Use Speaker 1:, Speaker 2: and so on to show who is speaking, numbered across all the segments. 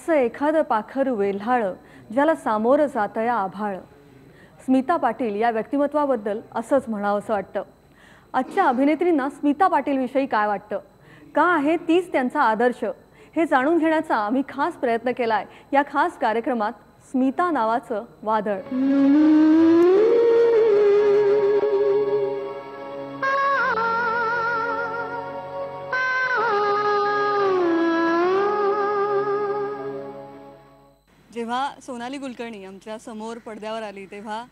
Speaker 1: असं एखादं पाखर वेल्हाळं ज्याला सामोरं जातया आभाळ. स्मिता पाटील या व्यक्तिमत्वाबद्दल असंच म्हणावंसं वाटतं. आजच्या अभिनेत्रींना स्मिता पाटील विषयी काय वाटतं, का आहे तीच त्यांचा आदर्श, हे जाणून घेण्याचा आम्ही खास प्रयत्न केलाय या खास कार्यक्रमात स्मिता नावाचं वादळ. जेव्हा सोनाली कुलकर्णी आमच्या समोर पडद्यावर आली तेव्हा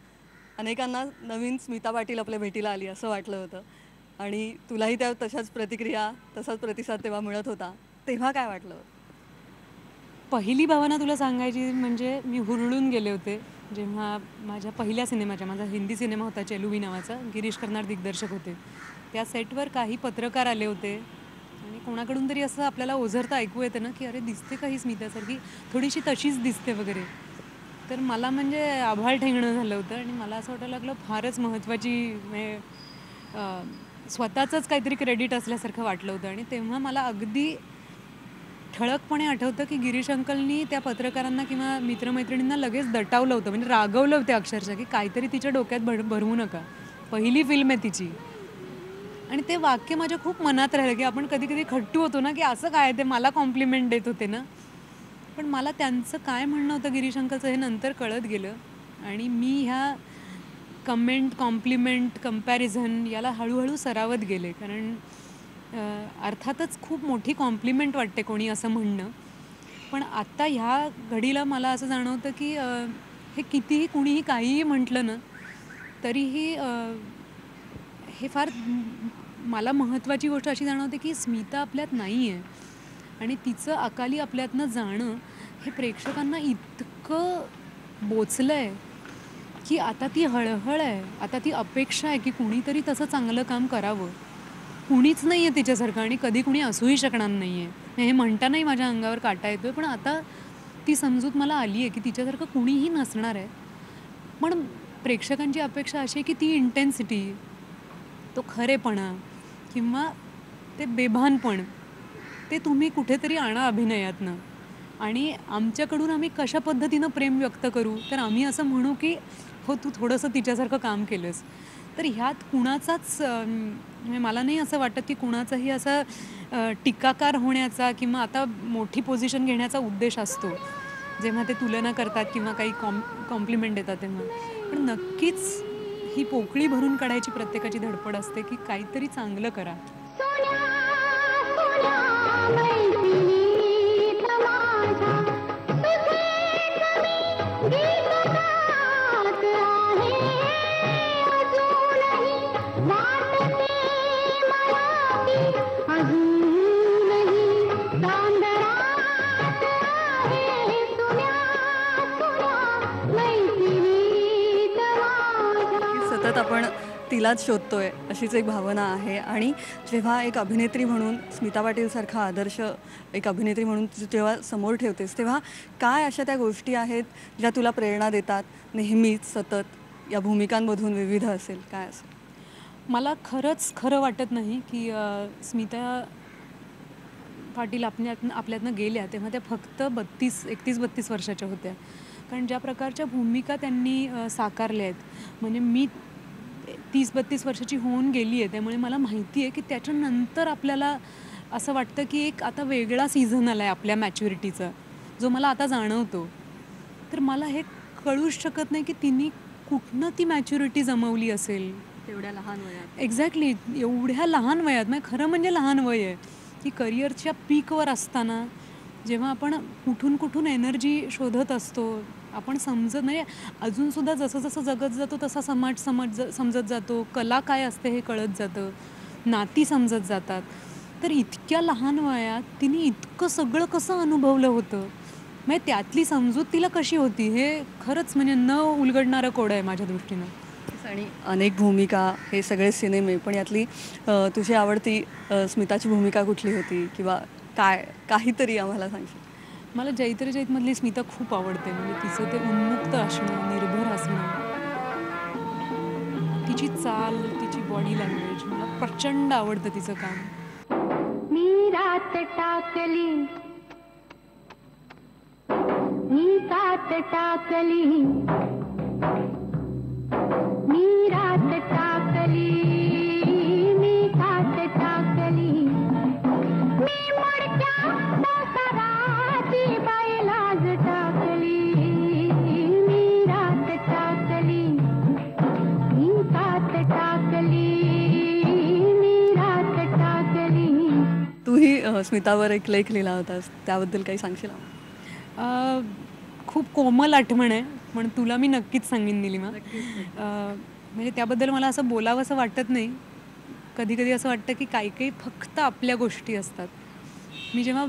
Speaker 1: अनेकांना नवीन स्मिता पाटील आपल्या भेटीला आली असं वाटलं होतं आणि तुलाही त्या तशाच प्रतिक्रिया तसाच प्रतिसाद तेव्हा मिळत होता. तेव्हा काय वाटलं?
Speaker 2: पहिली भावना तुला सांगायची म्हणजे मी हुरळून गेले होते जेव्हा माझ्या पहिल्या सिनेमाच्या, माझा हिंदी सिनेमा होता चेलुवी नावाचा, गिरीश कर्नाड दिग्दर्शक होते. त्या सेटवर काही पत्रकार आले होते आणि कोणाकडून तरी असं आपल्याला ओझरता ऐकू येतं ना की अरे दिसते का ही स्मितासारखी, थोडीशी तशीच दिसते वगैरे. तर मला म्हणजे आभाळ ठेंगणं झालं होतं आणि मला असं वाटायला लागलं फारच महत्त्वाची म्हणजे स्वतःचंच काहीतरी क्रेडिट असल्यासारखं वाटलं होतं. आणि तेव्हा मला अगदी ठळकपणे आठवतं की गिरीश अंकलनी त्या पत्रकारांना किंवा मित्रमैत्रिणींना लगेच दटावलं होतं, म्हणजे रागवलं होतं अक्षरशः की काहीतरी तिच्या डोक्यात भरवू नका, पहिली फिल्म आहे तिची. आणि ते वाक्य माझ्या खूप मनात राहिलं की आपण कधी कधी खट्टू होतो ना की असं काय ते मला कॉम्प्लिमेंट देत होते ना. पण मला त्यांचं काय म्हणणं होतं गिरीश अंकलचं हे नंतर कळत गेलं आणि मी ह्या कमेंट, कॉम्प्लिमेंट, कंपॅरिझन याला हळूहळू सरावत गेले. कारण अर्थातच खूप मोठी कॉम्प्लिमेंट वाटते कोणी असं म्हणणं, पण आत्ता ह्या घडीला मला असं जाणवतं की हे कितीही कुणीही काहीही म्हटलं ना तरीही हे फार मला महत्त्वाची गोष्ट अशी जाणवते की स्मिता आपल्यात नाही आहे आणि तिचं अकाली आपल्यातनं जाणं हे प्रेक्षकांना इतकं बोचलं आहे की आता ती हळहळ आहे, आता ती अपेक्षा आहे की कुणीतरी तसं चांगलं काम करावं. कुणीच नाही आहे तिच्यासारखं आणि कधी कुणी असूही शकणार नाही आहे. हे म्हणतानाही माझ्या अंगावर काटा येतो आहे, पण आता ती समजूत मला आली आहे की तिच्यासारखं कुणीही नसणार आहे. पण प्रेक्षकांची अपेक्षा अशी आहे की ती इंटेन्सिटी, तो खरेपणा किंवा ते बेभानपण ते तुम्ही कुठेतरी आणा अभिनयातनं. आणि आमच्याकडून आम्ही कशा पद्धतीनं प्रेम व्यक्त करू, तर आम्ही असं म्हणू की हो तू थोडंसं तिच्यासारखं काम केलंस. तर ह्यात कुणाचाच म्हणजे मला नाही असं वाटत की कुणाचाही असा टीकाकार होण्याचा किंवा आता मोठी पोझिशन घेण्याचा उद्देश असतो जेव्हा ते तुलना करतात किंवा काही कॉम्प्लिमेंट देतात तेव्हा. पण नक्कीच ही पोकळी भरून काढायची प्रत्येकाची धडपड असते की काहीतरी चांगलं करा.
Speaker 1: सतत आपण तिलाच शोधतोय अशीच एक भावना आहे. आणि जेव्हा एक अभिनेत्री म्हणून स्मिता पाटीलसारखा आदर्श एक अभिनेत्री म्हणून जेव्हा समोर ठेवतेस तेव्हा काय अशा त्या गोष्टी आहेत ज्या तुला प्रेरणा देतात नेहमीच सतत या भूमिकांमधून विविध असेल काय असेल?
Speaker 2: मला खरं वाटत नाही की स्मिता पाटील आपल्यातनं गेल्या तेव्हा त्या फक्त 31-32 वर्षाच्या होत्या. कारण ज्या प्रकारच्या भूमिका त्यांनी साकारल्या आहेत, म्हणजे मी 30-32 वर्षाची होऊन गेली आहे, त्यामुळे मला माहिती आहे की त्याच्यानंतर आपल्याला असं वाटतं की एक आता वेगळा सीझन आला आहे आपल्या मॅच्युरिटीचा, जो मला आता जाणवतो. तर मला हे कळूच शकत नाही की तिने कुठनं ती मॅच्युरिटी जमवली असेल
Speaker 1: तेवढ्या लहान वयात.
Speaker 2: एक्झॅक्टली एवढ्या लहान वयात, म्हणजे खरं म्हणजे लहान वय आहे की करिअरच्या पीकवर असताना जेव्हा आपण कुठून एनर्जी शोधत असतो, आपण समजत नाही अजूनसुद्धा जसं जसं जगत जातो तसा समाज समजत जातो, कला काय असते हे कळत जातं, नाती समजत जातात. तर इतक्या लहान वयात तिने इतकं सगळं कसं अनुभवलं होतं, म्हणजे त्यातली समजूत तिला कशी होती हे खरंच म्हणजे न उलगडणारं कोडं आहे माझ्या दृष्टीनं.
Speaker 1: आणि अनेक भूमिका, हे सगळे सिनेमे, पण यातली तुझी आवडती स्मिताची भूमिका कुठली होती किंवा काय, काहीतरी आम्हाला सांगशील?
Speaker 2: मला जैत्र जैतमधली स्मिता खूप आवडते. म्हणजे तिचं ते उन्मुक्त असणं, निर्भर असणं, तिची चाल, तिची बॉडी लँग्वेज मला प्रचंड आवडतं तिचं काम.
Speaker 3: मी रात टाकली मी कात टाकली, मी रात टाकली, मी कात टाकली, मी मडक्या दसराची बाई लाज टाकली, मी रात टाकली, मी कात टाकली, मी रात टाकली.
Speaker 1: तूही स्मितावर एक लेख लिहिला होतास, त्याबद्दल काही सांगशील?
Speaker 2: खूप कोमल आठवण आहे, पण तुला मी नक्कीच सांगेन निलिमा. म्हणजे त्याबद्दल मला असं बोलावं असं वाटत नाही. कधी कधी असं वाटतं की काही काही फक्त आपल्या गोष्टी असतात. मी जेव्हा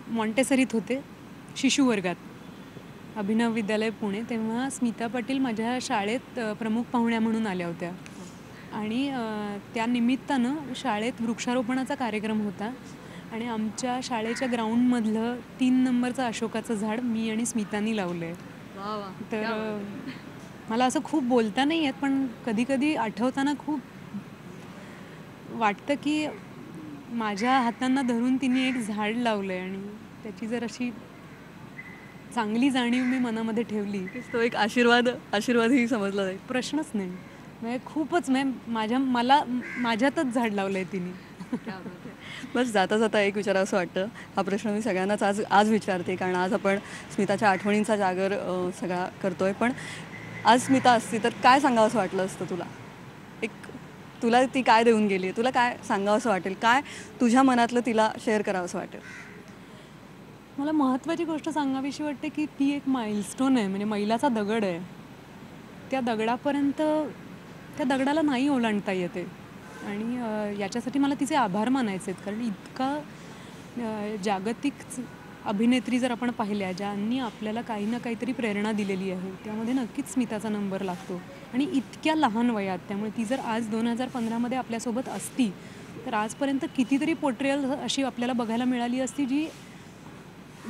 Speaker 2: मॉन्टेसरीत होते शिशु वर्गात, अभिनव विद्यालय पुणे, तेव्हा स्मिता पाटील माझ्या शाळेत प्रमुख पाहुण्या म्हणून आल्या होत्या. आणि त्या निमित्तानं शाळेत वृक्षारोपणाचा कार्यक्रम होता आणि आमच्या शाळेच्या ग्राउंडमधलं 3 नंबरचं अशोकाचं झाड मी आणि स्मितानी लावलं आहे. तर मला असं खूप बोलता नाही येत, पण कधी कधी आठवताना खूप वाटतं की माझ्या हातांना धरून तिने एक झाड लावलं आहे आणि त्याची जर अशी चांगली जाणीव मी मनामध्ये ठेवली,
Speaker 1: तो एक आशीर्वादही समजला जाईल.
Speaker 2: प्रश्नच नाही. म्हणजे खूपच मला माझ्यातच झाड लावलं आहे तिने.
Speaker 1: बस जाता जाता एक विचारावं असं वाटतं. हा प्रश्न मी सगळ्यांनाच आज विचारते, कारण आज आपण स्मिताच्या आठवणींचा जागर सगळा करतोय. पण आज स्मिता असती तर काय सांगावं असं वाटलं असतं तुला? तुला ती काय देऊन गेली आहे, तुला काय सांगावं असं वाटेल, काय तुझ्या मनातलं तिला शेअर करावं असं वाटेल?
Speaker 2: मला महत्त्वाची गोष्ट सांगावीशी वाटते की ती एक माइलस्टोन आहे, म्हणजे मैलाचा दगड आहे. त्या दगडाला नाही ओलांडता येते. आणि याच्यासाठी मला तिचे आभार मानायचे आहेत, कारण इतका जागतिक अभिनेत्री जर आपण पाहिल्या, ज्यांनी आपल्याला काही ना काहीतरी प्रेरणा दिलेली आहे, त्यामध्ये नक्कीच स्मिताचा नंबर लागतो. आणि इतक्या लहान वयात. त्यामुळे ती जर आज 2015मध्ये आपल्यासोबत असती तर आजपर्यंत कितीतरी पोर्ट्रेयल अशी आपल्याला बघायला मिळाली असती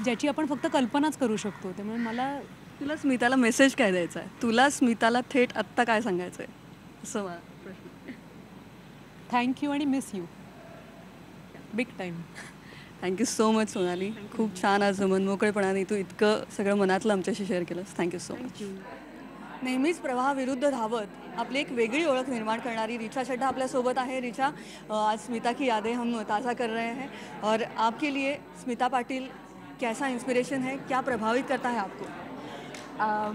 Speaker 2: ज्याची आपण फक्त कल्पनाच करू शकतो. त्यामुळे
Speaker 1: तुला स्मिताला मेसेज काय द्यायचा आहे? तुला स्मिताला थेट आत्ता काय सांगायचं आहे असं मला प्रश्न?
Speaker 2: थँक्यू आणि miss you big time.
Speaker 1: Thank you so much Sonali. खूप छान आज मनमोकळेपणाने तू इतकं सगळं मनातलं आमच्याशी शेअर केलंस. Thank you so much. नेहमीच प्रवाहाविरुद्ध धावत आपली एक वेगळी ओळख निर्माण करणारी रिचा चड्ढा आपल्यासोबत आहे. रिचा, आज स्मिता की यादें हम ताज़ा कर रहे हैं और आपके लिए स्मिता पाटिल कैसा इंस्पिरेशन है, क्या प्रभावित करता है आपको?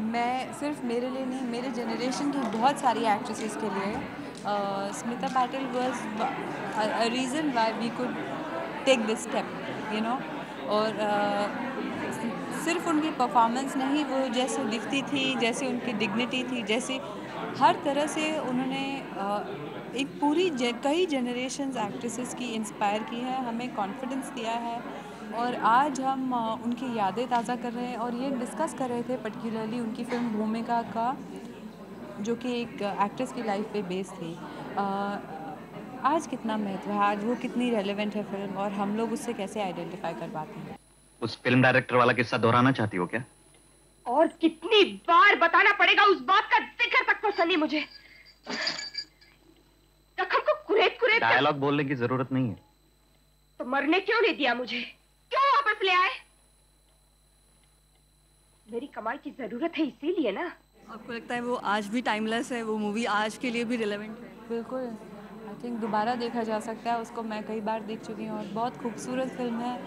Speaker 4: मैं सिर्फ मेरे लिए नहीं, मेरे जनरेशन की बहुत सारी एक्ट्रेसेस के लिए Smita Patil was a reason why we could take this step, you know. और सिर्फ उनकी परफॉर्मेंस नहीं, वो जैसे दिखती थी, जैसे उनकी डिग्निटी थी, जैसे हर तरह से उन्होंने एक पूरी कई जनरेशन्स एक्ट्रेसेस की इंस्पायर की है, हमें कॉन्फिडेंस दिया है. और आज हम उनकी यादें ताज़ा कर रहे हैं और ये डिस्कस कर रहे थे पर्टिकुलरली उनकी फिल्म भूमिका का, जो कि एक एक्ट्रेस की लाइफ पे बेस थी. आज कितना महत्व है, आज वो कितनी रेलेवेंट है फिल्म, और हम लोग उससे कैसे आइडेंटिफाई कर पाते हैं.
Speaker 5: उस फिल्म डायरेक्टर वाला किस्सा दोहराना चाहती हो क्या?
Speaker 6: और कितनी बार बताना पड़ेगा उस बात का जिक्र तक तो सनी मुझे. जख्म को कुरेद
Speaker 5: डायलॉग बोलने की जरूरत नहीं है.
Speaker 6: तो मरने क्यों नहीं दिया मुझे? क्यों वापस ले आए? मेरी कमाई की जरूरत है इसीलिए ना.
Speaker 1: आपको लगता है वो आज भी टाइमलेस है, वो मूवी आज के लिए भी रिलेवेंट है?
Speaker 4: बिल्कुल. आई थिंक दोबारा देखा जा सकता है उसको. मैं कई बार देख चुकी हूँ और बहुत खूबसूरत फिल्म है.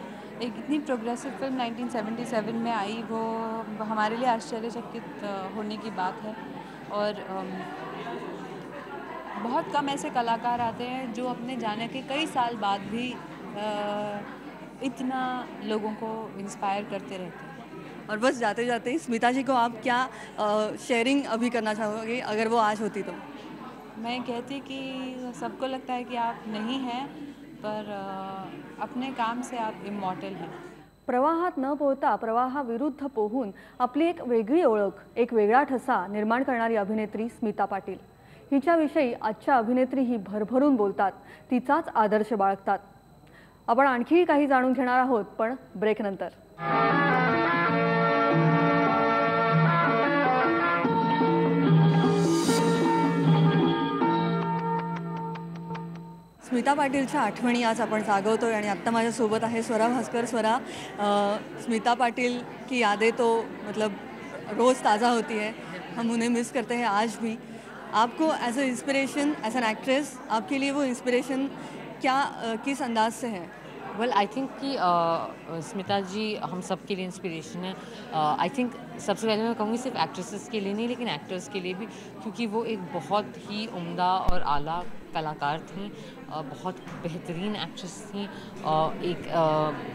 Speaker 4: एक इतनी प्रोग्रेसिव फिल्म 1977 में आई, वो हमारे लिए आश्चर्यचकित होने की बात है. और बहुत कम ऐसे कलाकार आते हैं जो अपने जाने के कई साल बाद भी इतना लोगों को इंस्पायर करते रहते हैं.
Speaker 1: और बस जाते जाते स्मिता जी को आप क्या शेयरिंग अभी करना चाहोगे अगर वो आज होती तो?
Speaker 4: मैं कहती कि सबको लगता है कि आप नहीं हैं, पर अपने काम से आप इमॉर्टल हैं.
Speaker 1: प्रवाहात न पोहता प्रवाहाविरुद्ध पोहून आपली एक वेगळी ओळख, एक वेगळा ठसा निर्माण करणारी अभिनेत्री स्मिता पाटील. हिच्याविषयी आजच्या अभिनेत्रीही भरभरून बोलतात, तिचाच आदर्श बाळगतात. आपण आणखी काही जाणून घेणार आहोत, पण ब्रेक नंतर. स्मिता स्मिता पाटीलच्या आठवणी आज आपण जागवतोय आणि आत्ता माझ्यासोबत आहे स्वरा भास्कर. स्वरा, स्मिता पाटिल की यादें तो मतलब रोज़ ताज़ा होती है, हम उन्हें मिस करते हैं आज भी. आपको as a inspiration, as an actress, आपके लिए वो इंस्पिरेशन क्या किस अंदाज से है?
Speaker 7: वेल आई थिंक कि स्मिता जी हम सब के लिए इंस्पिरेशन है. आई थिंक सबसे पहले मैं कहूँगी सिर्फ एक्ट्रेसेस के लिए नहीं लेकिन एक्टर्स के लिए भी, क्योंकि वो एक बहुत ही उम्दा और आला कलाकार थी, बहुत बेहतरीन एक्ट्रेस थी.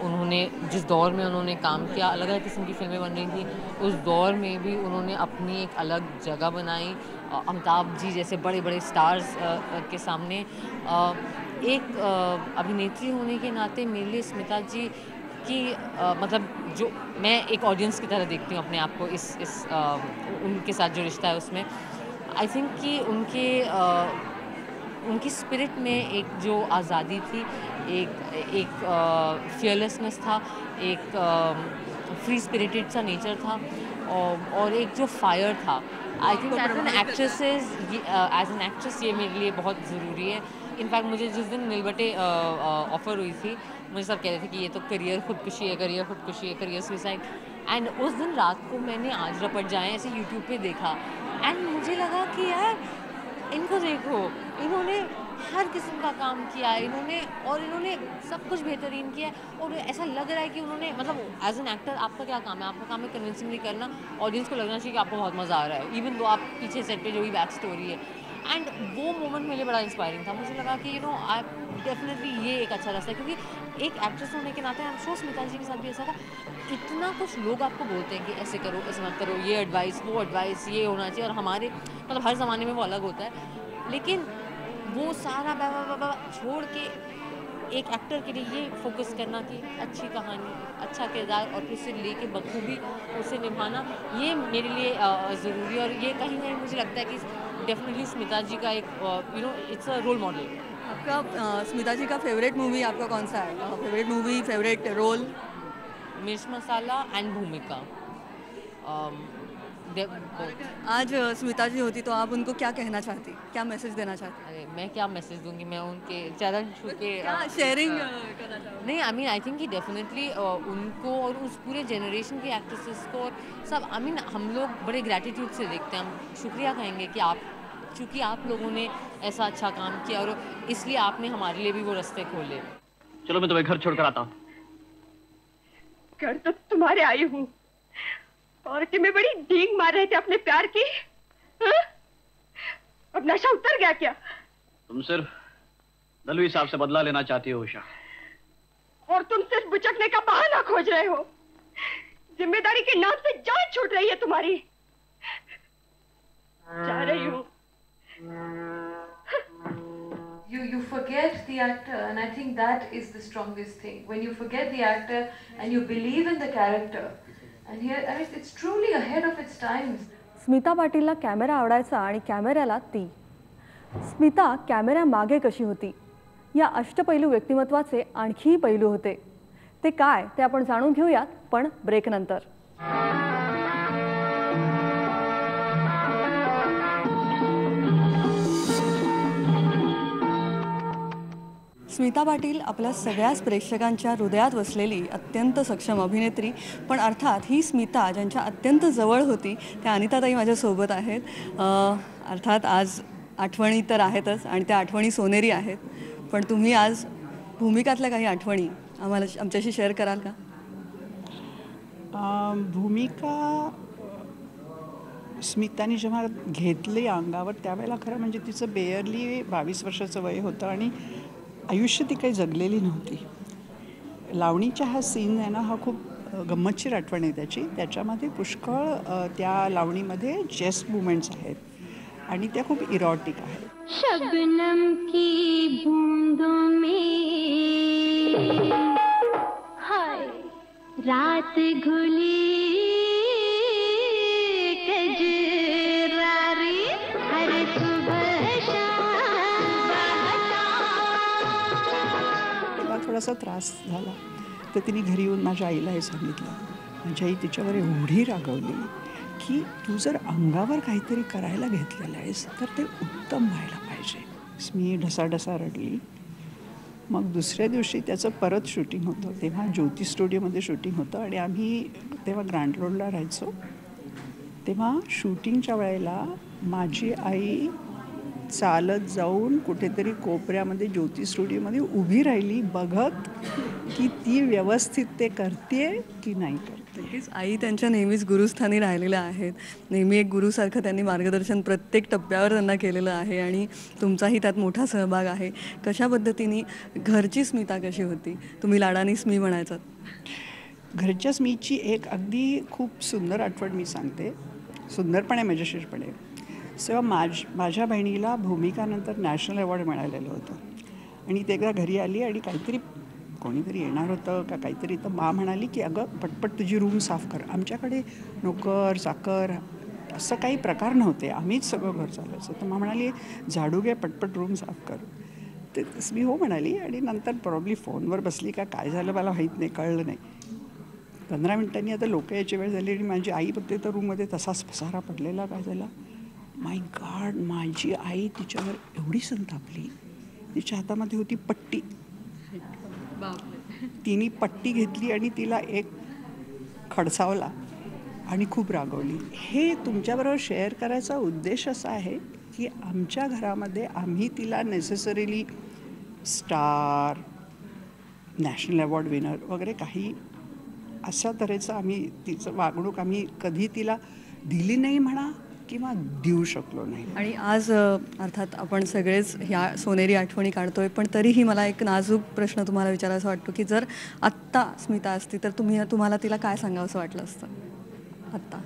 Speaker 7: उन्होंने जिस दौर में उन्होंने काम किया, अलग अलग किस्म की फिल्में बन रही थी, उस दौर में भी उन्होंने अपनी एक अलग जगह बनाई. अमिताभ जी जैसे बड़े बड़े स्टार्स के सामने एक अभिनेत्री होने के नाते मेरे लिए स्मिता जी की मतलब जो मैं एक ऑडियंस की तरह देखती हूँ अपने आप को इस उनके साथ जो रिश्ता है उसमें. आई थिंक कि उनकी स्पिरिट में एक जो आज़ादी थी, एक फियरलेसनेस था, एक फ्री स्पिरिटेड सा नेचर था, और एक जो फायर था. I think as an actress ये मेरे लिए बहुत ज़रूरी है. इनफैक्ट मुझे जिस दिन मिलबटे ऑफ़र हुई थी, मुझे सब कह रहे थे कि ये तो करियर खुदकुशी है, करियर सुसाइड. एंड उस दिन रात को मैंने आज रपट जाए ऐसे यूट्यूब पे देखा एंड मुझे लगा कि यार इनको देखो, इन्होंने हर किस्म का काम किया है, इन्होंने सब कुछ बेहतरीन किया है. और ऐसा लग रहा है कि उन्होंने मतलब एज एन एक्टर आपका क्या काम है? आपका काम है कन्विंसिंगली करना, ऑडियंस को लगना चाहिए कि आपको बहुत मज़ा आ रहा है, इवन दो आप पीछे सेट पे जो भी बैक स्टोरी है. एंड वो मोमेंट मेरे लिए बड़ा इंस्पायरिंग था. मुझे लगा कि आई डेफिनेटली ये एक अच्छा रास्ता है, क्योंकि एक एक्ट्रेस होने के नाते आई एम श्योर स्मिता जी के साथ भी ऐसा था. इतना कुछ लोग आपको बोलते हैं कि ऐसे करो, ऐसे मत करो, ये एडवाइस, वो एडवाइस, ये होना चाहिए, और हमारे मतलब हर ज़माने में वो अलग होता है. लेकिन वो सारा बाबा छोड़ के एक एक्टर के लिए ये फोकस करना कि अच्छी कहानी, अच्छा किरदार और उसे लेके बखूबी उसे निभाना, ये मेरे लिए ज़रूरी है. और ये कहीं ना मुझे लगता है कि डेफिनेटली स्मिता जी का एक इट्स अ रोल मॉडल.
Speaker 1: आपका स्मिता जी का फेवरेट मूवी आपका कौन सा है? Favourite movie, favourite role?
Speaker 7: Mirch Masala end भूमिका.
Speaker 1: आज स्मिता जी होती तो आप उनको क्या कहना चाहती, क्या मैसेज देना चाहती?
Speaker 7: अरे मैं क्या मैसेज दूंगी, मैं उनके चरण छू के
Speaker 1: शेयरिंग करना चाहूँगी.
Speaker 7: नहीं, आई मीन आई थिंक कि डेफिनेटली उनको और उस पूरे जनरेशन के एक्ट्रेसेस को और सब, आई मीन हम लोग बड़े ग्रैटिट्यूड से देखते हैं. हम शुक्रिया कहेंगे कि चूँकि आप लोगों ने ऐसा अच्छा काम किया और इसलिए आपने हमारे लिए भी वो रास्ते खोले.
Speaker 5: चलो मैं तुम्हें घर छोड़कर आता हूँ.
Speaker 6: घर तो तुम्हारे आई हूँ, और कि मैं बड़ी डींग मार रहे थे अपने प्यार की. हाँ? अब नशा उतर गया क्या?
Speaker 5: तुम सिर्फ दलवी साहब से बदला लेना चाहती हो उषा,
Speaker 6: और तुम सिर्फ बुचकने का बहाना खोज रहे हो. जिम्मेदारी के नाम से जान छूट रही है तुम्हारी. जा रही हूँ.
Speaker 8: You forget the actor, and I think that is the strongest thing. When you forget the actor and you believe in the character, and here, I mean, it's truly ahead of its times.
Speaker 1: Smita पाटीलला camera आवडायचा आणि कॅमेऱ्याला ती. स्मिता कॅमेऱ्या मागे कशी होती? या अष्टपैलू व्यक्तिमत्वाचे आणखीही पैलू होते. ते काय ते आपण जाणून घेऊयात, पण ब्रेक नंतर. स्मिता पाटील आपल्या सगळ्याच प्रेक्षकांच्या हृदयात वसलेली अत्यंत सक्षम अभिनेत्री, पण अर्थात ही स्मिता ज्यांच्या अत्यंत जवळ होती त्या अनिताताई माझ्यासोबत आहेत. अर्थात आज आठवणी तर आहेतच आणि त्या आठवणी सोनेरी आहेत, पण तुम्ही आज भूमिकातल्या काही आठवणी आमच्याशी शेअर कराल का?
Speaker 9: भूमिका स्मिताने जेव्हा घेतली अंगावर त्यावेळेला खरं म्हणजे तिचं बेअरली 22 वर्षाचं वय होतं आणि आयुष्य ती काही जगलेली नव्हती. लावणीचा हा सीन आहे ना, हा खूप गंमतशीर आठवण आहे त्याची. त्याच्यामध्ये पुष्कळ त्या लावणीमध्ये जेस्ट मुमेंट्स आहेत आणि त्या खूप इरॉटिक आहेत.
Speaker 3: शबनम की बूंदों में हाय रात घुली कजरारी हर सुबह
Speaker 9: थोडासा त्रास झाला तर तिने घरी येऊन माझ्या आईला हे सांगितलं. माझी आई तिच्यावर एवढी रागवली की तू जर अंगावर काहीतरी करायला घेतलेलं आहेस तर ते उत्तम व्हायला पाहिजे. मी ढसाढसा रडली मग दुसऱ्या दिवशी त्याचं परत शूटिंग होतं. तेव्हा ज्योती स्टुडिओमध्ये शूटिंग होतं आणि आम्ही तेव्हा ग्रँड रोडला राहायचो. तेव्हा शूटिंगच्या वेळेला माझी आई चालत जाऊन कुठेतरी कोपऱ्यामध्ये ज्योती स्टुडिओमध्ये उभी राहिली बघत की ती व्यवस्थित ते करते की नाही करते.
Speaker 1: हेच आई त्यांच्या नेहमीच गुरुस्थानी राहिलेल्या आहेत. नेहमी एक गुरुसारखं त्यांनी मार्गदर्शन प्रत्येक टप्प्यावर त्यांना केलेलं आहे आणि तुमचाही त्यात मोठा सहभाग आहे. कशा पद्धतीने घरची स्मिता कशी होती? तुम्ही लाडानी स्मी म्हणायचात.
Speaker 9: घरच्या स्मीची एक अगदी खूप सुंदर आठवण मी सांगते. सुंदर पण आहे, मजेशीर पण आहे. तेव्हा माझ्या बहिणीला भूमिकानंतर नॅशनल अवॉर्ड मिळालेलं होतं आणि ते एकदा घरी आली आणि काहीतरी कोणीतरी येणार होतं का काहीतरी, तर मा म्हणाली की अगं पटपट तुझी रूम साफ कर. आमच्याकडे नोकर चाकर असं काही प्रकार नव्हते, आम्हीच सगळं घर चालवायचं. तर मा म्हणाली झाडू घे पटपट रूम साफ कर. ते मी हो म्हणाली आणि नंतर प्रॉब्ली फोनवर बसली का काय झालं मला माहीत नाही, कळलं नाही. 15 मिनिटांनी आता लोक याची वेळ झाली आणि माझी आई बघते तर रूममध्ये तसाच पसारा पडलेला. काय झाला, माय गॉड, माझी आई तिच्यावर एवढी संतापली. तिच्या हातामध्ये होती पट्टी. तिने पट्टी घेतली आणि तिला एक खडसावला आणि खूप रागवली. हे तुमच्याबरोबर शेअर करायचा उद्देश असा आहे की आमच्या घरामध्ये आम्ही तिला necessarily star, national award winner वगैरे काही अशा तऱ्हेचं आम्ही तिचं वागणूक आम्ही कधी तिला दिली नाही म्हणा किंवा देऊ शकलो नाही.
Speaker 1: आणि आज अर्थात आपण सगळेच ह्या सोनेरी आठवणी काढतोय, पण तरीही मला एक नाजूक प्रश्न तुम्हाला विचारायचा वाटतो की जर आत्ता स्मिता असती तर तुम्हाला तिला काय सांगावंसं वाटलं असतं आत्ता?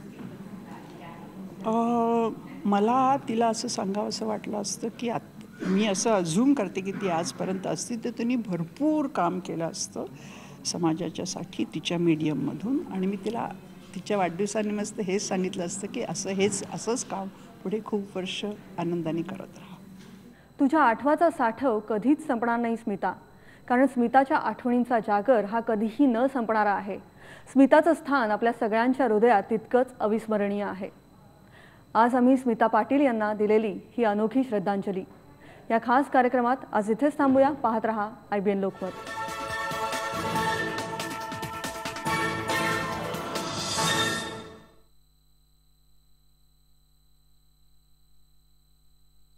Speaker 9: मला तिला असं सांगावं असं वाटलं असतं की मी असं अझूम करते की ती आजपर्यंत असती तर तिने भरपूर काम केलं असतं समाजाच्यासाठी तिच्या मीडियममधून. आणि मी तिला तिच्या वाढदिवसानिमित्त हेच सांगितलं असतं की असंच काम पुढे खूप वर्ष आनंदाने करत राहा.
Speaker 1: तुझ्या आठवाचा साठव कधीच संपणार नाही स्मिता, कारण स्मिताच्या आठवणींचा जागर हा कधीही न संपणारा आहे. स्मिताचं स्थान आपल्या सगळ्यांच्या हृदयात तितकंच अविस्मरणीय आहे. आज आम्ही स्मिता पाटील यांना दिलेली ही अनोखी श्रद्धांजली. या खास कार्यक्रमात आज इथेच थांबूया. पाहत रहा IBN लोकमत.